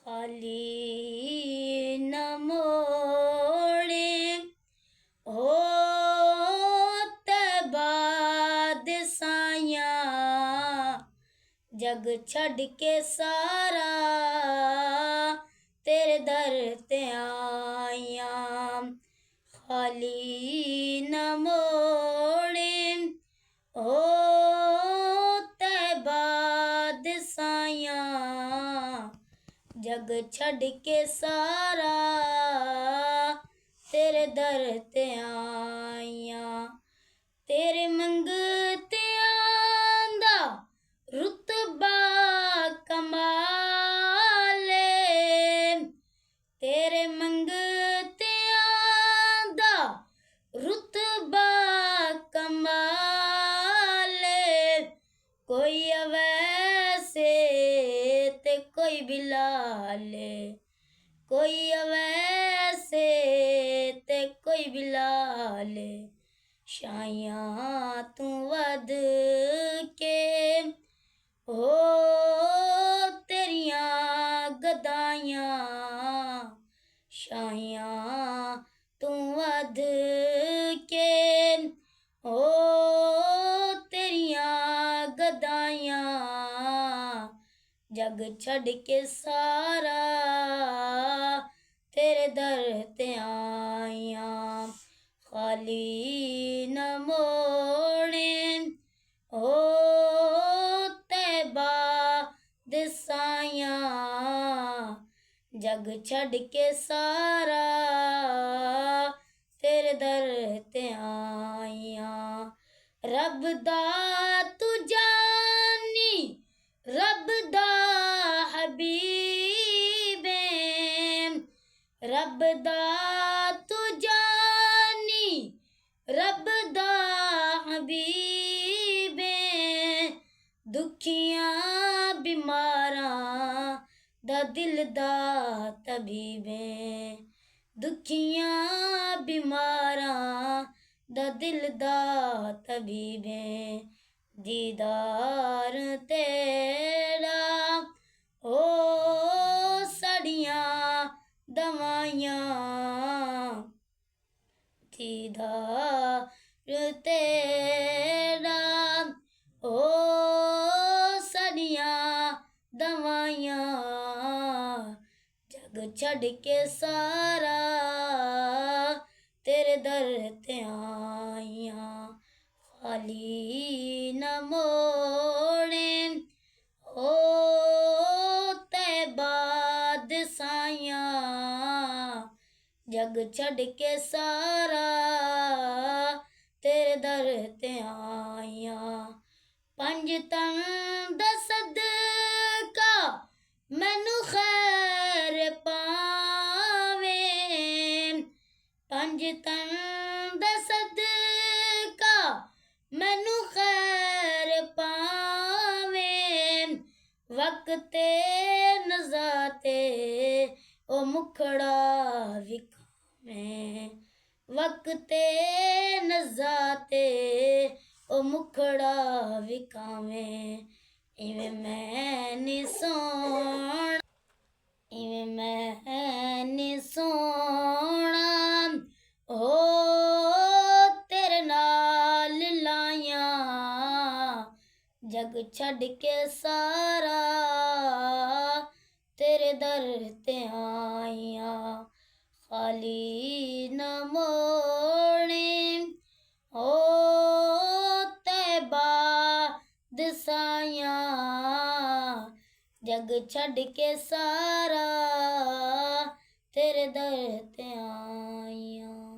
खाली न मोड़े हो तैबाद साया जग छड़ के सारा तेरे दर ते आया खाली न मोड़े हो तैबाद साया जग छड़ के सारा तेरे दर ते आया तेरे मंगतियां दा रुतबा कमाले तेरे मंगतियां दा रुतबा कमाले कोई अवैसे ते कोई बिलाले कोई अवैसे ते कोई बिलाले शाया तू वध के हो तेरिया गदाइयां शाया तू वध के हो तेरिया गदाइयां जग छड़ के सारा तेरे दर ते आया खाली न मोड़े हो तैबाद साया जग छड़ के सारा तेरे दर ते आया रब दा तू जानी रब दा हबीबे रब दा तू जानी रब दा हबीबे दुखियां बीमारां दा दिल दा तबीबे दुखियां बीमारां दा दिल दा तबीबे दीदार तेरा ओ सड़ियां दवाइयां दीदार तेरा ओ सड़ियां दवाइयां जग छड़ के सारा तेरे दर ते आया खाली न मोड़े हो तैबाद साया जग छड़ के सारा तेरे दर ते आया पंज तन दा सदका मैनू खैर पावे पंज तन दा सदका मैनू खैर पावे वक्ते नज़ाते ओ मुखड़ा विखावे वक्ते नज़ाते ओ मुखड़ा विखावे इवें मैं नी सोना इवें मैं नी सोना हो तेरे नाल लाया जग छड़ के सारा तेरे दर ते आया खाली न मोड़े हो तैबाद साया जग छड़ के सारा तेरे दर ते आया।